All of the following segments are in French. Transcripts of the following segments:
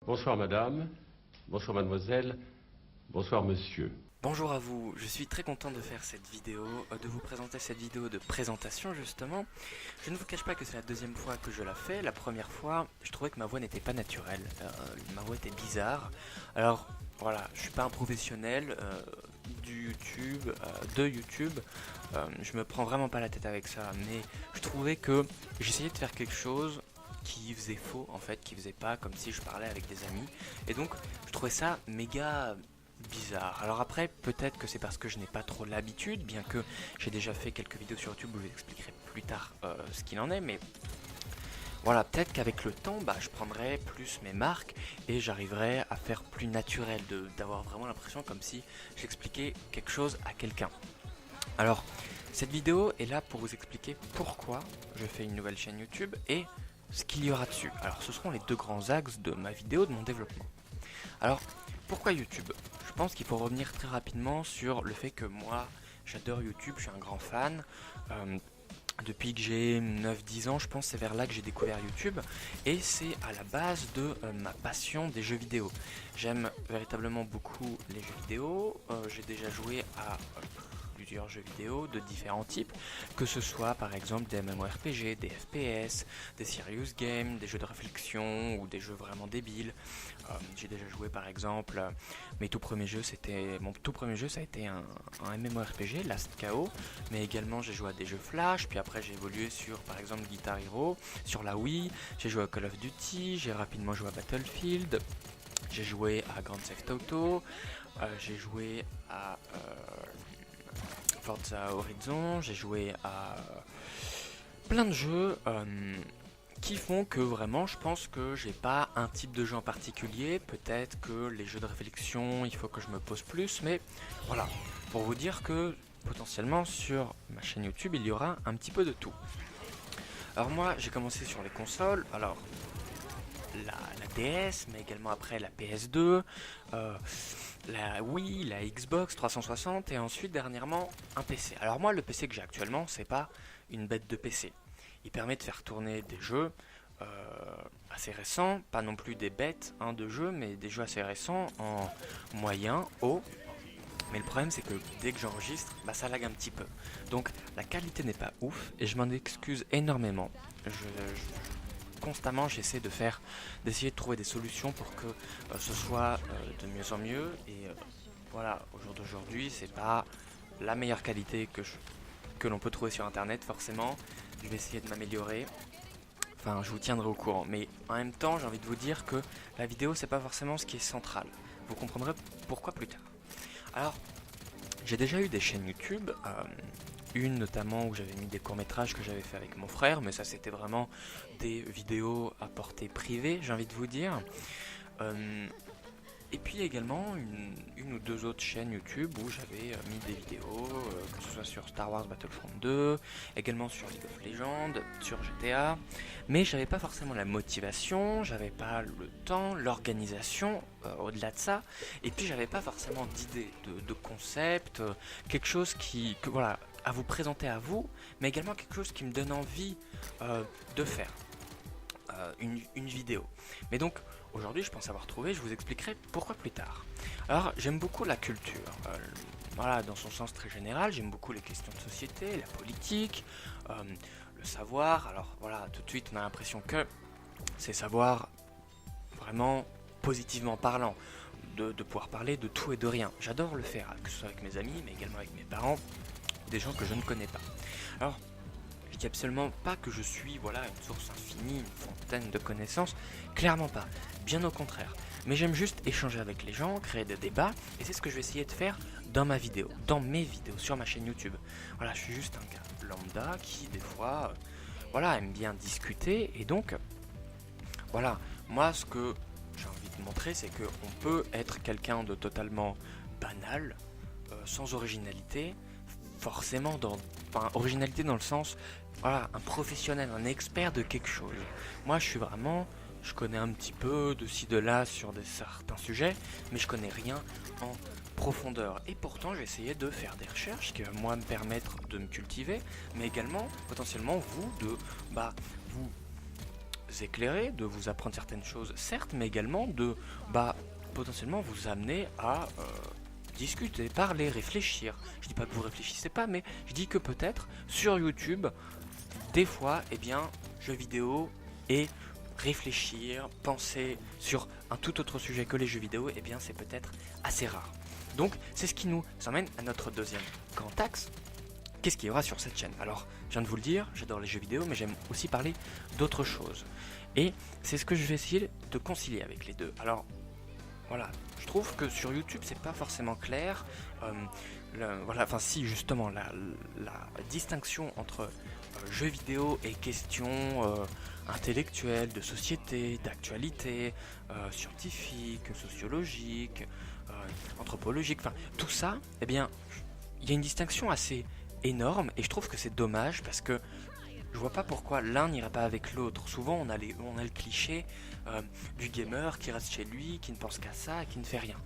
Bonsoir madame, bonsoir mademoiselle, bonsoir monsieur. Bonjour à vous, je suis très content de faire cette vidéo, de vous présenter cette vidéo de présentation justement. Je ne vous cache pas que c'est la deuxième fois que je la fais. La première fois, je trouvais que ma voix n'était pas naturelle, ma voix était bizarre. Alors voilà, je suis pas un professionnel de YouTube, je me prends vraiment pas la tête avec ça, mais je trouvais que j'essayais de faire quelque chose qui faisait faux en fait, qui faisait pas comme si je parlais avec des amis, et donc je trouvais ça méga bizarre. Alors après, peut-être que c'est parce que je n'ai pas trop l'habitude, bien que j'ai déjà fait quelques vidéos sur YouTube où je vous expliquerai plus tard ce qu'il en est, mais voilà, peut-être qu'avec le temps, je prendrai plus mes marques et j'arriverai à faire plus naturel, d'avoir vraiment l'impression comme si j'expliquais quelque chose à quelqu'un. Alors, cette vidéo est là pour vous expliquer pourquoi je fais une nouvelle chaîne YouTube et ce qu'il y aura dessus. Alors, ce seront les deux grands axes de ma vidéo, de mon développement. Alors, pourquoi YouTube? Je pense qu'il faut revenir très rapidement sur le fait que moi, j'adore YouTube, je suis un grand fan. Depuis que j'ai 9-10 ans, je pense c'est vers là que j'ai découvert YouTube. Et c'est à la base de ma passion des jeux vidéo. J'aime véritablement beaucoup les jeux vidéo. J'ai déjà joué à plusieurs jeux vidéo de différents types, que ce soit par exemple des MMORPG, des FPS, des serious games, des jeux de réflexion ou des jeux vraiment débiles. J'ai déjà joué par exemple, mon tout premier jeu ça a été un MMORPG, Last KO, mais également j'ai joué à des jeux Flash, puis après j'ai évolué sur par exemple Guitar Hero, sur la Wii, j'ai joué à Call of Duty, j'ai rapidement joué à Battlefield, j'ai joué à Grand Theft Auto, j'ai joué à Forza Horizon, j'ai joué à plein de jeux qui font que vraiment je pense que j'ai pas un type de jeu en particulier. Peut-être que les jeux de réflexion il faut que je me pose plus, mais voilà, pour vous dire que potentiellement sur ma chaîne YouTube il y aura un petit peu de tout. Alors moi j'ai commencé sur les consoles, alors la DS, mais également après la PS2, la Wii, la Xbox 360 et ensuite dernièrement un PC. Alors moi le PC que j'ai actuellement c'est pas une bête de PC. Il permet de faire tourner des jeux assez récents, pas non plus des bêtes de jeux, mais des jeux assez récents en moyen, haut. Mais le problème c'est que dès que j'enregistre, ça lag un petit peu. Donc la qualité n'est pas ouf et je m'en excuse énormément. Constamment j'essaie d'essayer de trouver des solutions pour que ce soit de mieux en mieux et voilà, au jour d'aujourd'hui c'est pas la meilleure qualité que l'on peut trouver sur internet forcément. Je vais essayer de m'améliorer, enfin je vous tiendrai au courant, mais en même temps j'ai envie de vous dire que la vidéo c'est pas forcément ce qui est central, vous comprendrez pourquoi plus tard. Alors j'ai déjà eu des chaînes YouTube, une notamment où j'avais mis des courts-métrages que j'avais fait avec mon frère, mais ça c'était vraiment des vidéos à portée privée, j'ai envie de vous dire. Et puis également une ou deux autres chaînes YouTube où j'avais mis des vidéos, que ce soit sur Star Wars Battlefront 2, également sur League of Legends, sur GTA, mais j'avais pas forcément la motivation, j'avais pas le temps, l'organisation au-delà de ça, et puis j'avais pas forcément d'idée, de concept, quelque chose voilà, à vous présenter à vous, mais également quelque chose qui me donne envie de faire une vidéo. Mais donc aujourd'hui je pense avoir trouvé, je vous expliquerai pourquoi plus tard. Alors j'aime beaucoup la culture, voilà, dans son sens très général, j'aime beaucoup les questions de société, la politique, le savoir. Alors voilà, tout de suite on a l'impression que c'est savoir vraiment positivement parlant, de pouvoir parler de tout et de rien. J'adore le faire, que ce soit avec mes amis mais également avec mes parents, des gens que je ne connais pas. Alors je dis absolument pas que je suis voilà une source infinie, une fontaine de connaissances, clairement pas, bien au contraire. Mais j'aime juste échanger avec les gens, créer des débats, et c'est ce que je vais essayer de faire dans mes vidéos, sur ma chaîne YouTube. Voilà, je suis juste un gars lambda qui des fois, voilà, aime bien discuter, et donc, voilà, moi ce que j'ai envie de montrer, c'est qu'on peut être quelqu'un de totalement banal, sans originalité, forcément originalité dans le sens, voilà, un professionnel, un expert de quelque chose. Moi je connais un petit peu de ci de là sur certains sujets, mais je connais rien en profondeur. Et pourtant j'ai essayé de faire des recherches qui vont moi me permettre de me cultiver, mais également potentiellement vous de vous vous éclairer, de vous apprendre certaines choses, certes, mais également de potentiellement vous amener à discuter, parler, réfléchir. Je dis pas que vous réfléchissez pas, mais je dis que peut-être sur YouTube, des fois, jeux vidéo et réfléchir, penser sur un tout autre sujet que les jeux vidéo, c'est peut-être assez rare. Donc c'est ce qui nous emmène à notre deuxième grand axe. Qu'est-ce qu'il y aura sur cette chaîne? Alors, je viens de vous le dire, j'adore les jeux vidéo, mais j'aime aussi parler d'autres choses. Et c'est ce que je vais essayer de concilier avec les deux. Alors, voilà, je trouve que sur YouTube, c'est pas forcément clair. Si, justement, la distinction entre jeux vidéo et questions intellectuelles, de société, d'actualité, scientifique, sociologique, anthropologique, tout ça, il y a une distinction assez énorme et je trouve que c'est dommage parce que je vois pas pourquoi l'un n'irait pas avec l'autre. Souvent on a le cliché du gamer qui reste chez lui, qui ne pense qu'à ça, qui ne fait rien.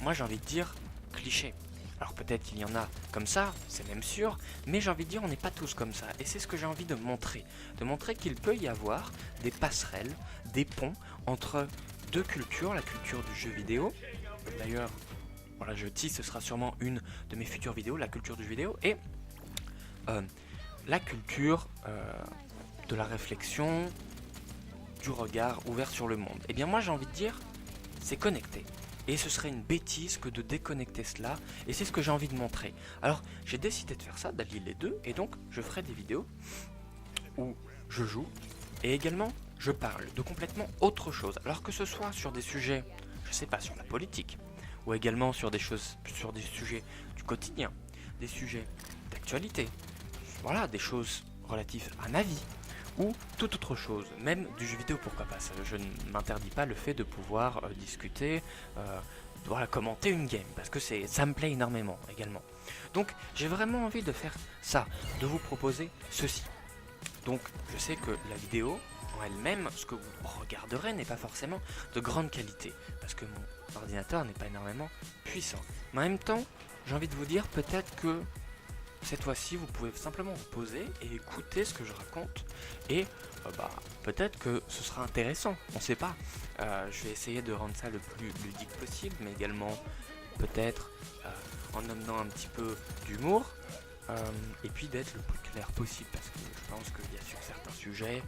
Moi j'ai envie de dire cliché. Alors peut-être qu'il y en a comme ça, c'est même sûr, mais j'ai envie de dire on n'est pas tous comme ça. Et c'est ce que j'ai envie de montrer qu'il peut y avoir des passerelles, des ponts entre deux cultures, la culture du jeu vidéo. D'ailleurs, voilà, je dis, ce sera sûrement une de mes futures vidéos, la culture du jeu vidéo, et la culture de la réflexion, du regard ouvert sur le monde. Moi j'ai envie de dire, c'est connecté. Et ce serait une bêtise que de déconnecter cela, et c'est ce que j'ai envie de montrer. Alors j'ai décidé de faire ça, d'allier les deux, et donc je ferai des vidéos où je joue, et également je parle de complètement autre chose. Alors que ce soit sur des sujets, je sais pas, sur la politique, ou également sur des sujets du quotidien, des sujets d'actualité, voilà, des choses relatives à ma vie, ou toute autre chose, même du jeu vidéo, pourquoi pas. Je ne m'interdis pas le fait de pouvoir discuter, commenter une game, parce que ça me plaît énormément également. Donc j'ai vraiment envie de faire ça, de vous proposer ceci. Donc je sais que la vidéo en elle-même, ce que vous regarderez n'est pas forcément de grande qualité, parce que mon ordinateur n'est pas énormément puissant. Mais en même temps, j'ai envie de vous dire peut-être que cette fois-ci, vous pouvez simplement vous poser et écouter ce que je raconte. Et peut-être que ce sera intéressant, on ne sait pas. Je vais essayer de rendre ça le plus ludique possible, mais également peut-être en amenant un petit peu d'humour. Et puis d'être le plus clair possible, parce que je pense qu'il y a sur certains sujets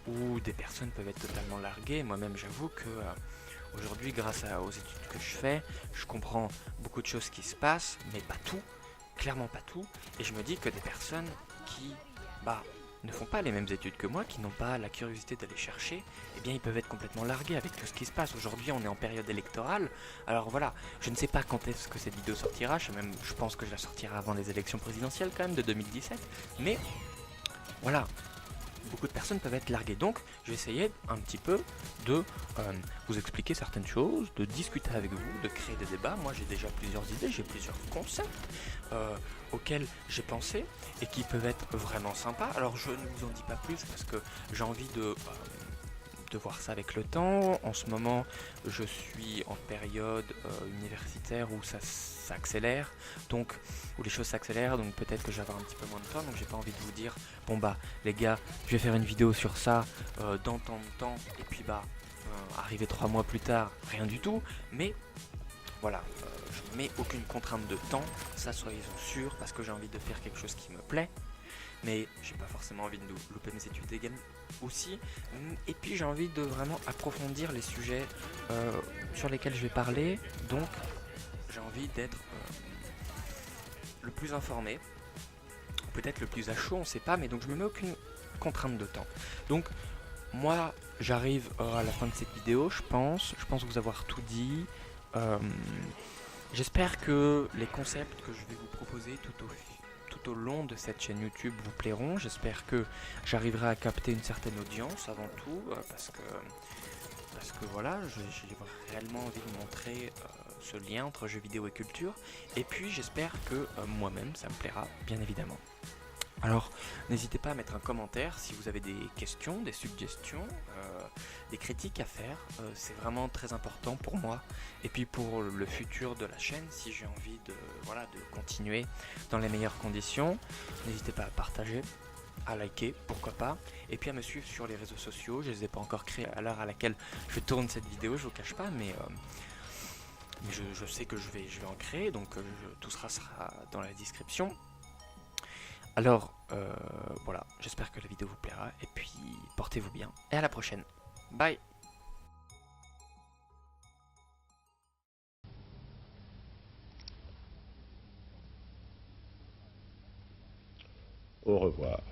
où des personnes peuvent être totalement larguées. Moi-même, j'avoue que aujourd'hui, grâce aux études que je fais, je comprends beaucoup de choses qui se passent, mais pas tout. Clairement pas tout, et je me dis que des personnes qui ne font pas les mêmes études que moi, qui n'ont pas la curiosité d'aller chercher, ils peuvent être complètement largués avec tout ce qui se passe. Aujourd'hui on est en période électorale, alors voilà, je ne sais pas quand est-ce que cette vidéo sortira, je pense que je la sortirai avant les élections présidentielles quand même de 2017, mais voilà, beaucoup de personnes peuvent être larguées. Donc je vais essayer un petit peu de vous expliquer certaines choses, de discuter avec vous, de créer des débats. Moi j'ai déjà plusieurs idées, j'ai plusieurs concepts auxquels j'ai pensé et qui peuvent être vraiment sympas. Alors je ne vous en dis pas plus parce que j'ai envie de voir ça avec le temps. En ce moment je suis en période universitaire où ça s'accélère, donc où les choses s'accélèrent, donc peut-être que je vais avoir un petit peu moins de temps, donc j'ai pas envie de vous dire les gars, je vais faire une vidéo sur ça dans tant de temps, et puis arriver 3 mois plus tard, rien du tout. Mais voilà, je ne mets aucune contrainte de temps, ça soyez-en sûrs, parce que j'ai envie de faire quelque chose qui me plaît, mais j'ai pas forcément envie de louper mes études également aussi. Et puis j'ai envie de vraiment approfondir les sujets sur lesquels je vais parler, donc j'ai envie d'être le plus informé, peut-être le plus à chaud, on sait pas, mais donc je me mets aucune contrainte de temps. Donc moi j'arrive à la fin de cette vidéo, je pense vous avoir tout dit. J'espère que les concepts que je vais vous proposer tout au long de cette chaîne YouTube vous plairont. J'espère que j'arriverai à capter une certaine audience avant tout, parce que voilà, j'ai réellement envie de montrer ce lien entre jeux vidéo et culture. Et puis j'espère que moi-même ça me plaira, bien évidemment. Alors n'hésitez pas à mettre un commentaire si vous avez des questions, des suggestions, des critiques à faire. C'est vraiment très important pour moi et puis pour le futur de la chaîne, si j'ai envie de continuer dans les meilleures conditions. N'hésitez pas à partager, à liker, pourquoi pas, et puis à me suivre sur les réseaux sociaux. Je les ai pas encore créés à l'heure à laquelle je tourne cette vidéo, je vous cache pas, mais je sais que je vais en créer, donc tout sera dans la description. Alors voilà, j'espère que la vidéo vous plaira, et puis portez-vous bien, et à la prochaine. Bye. Au revoir.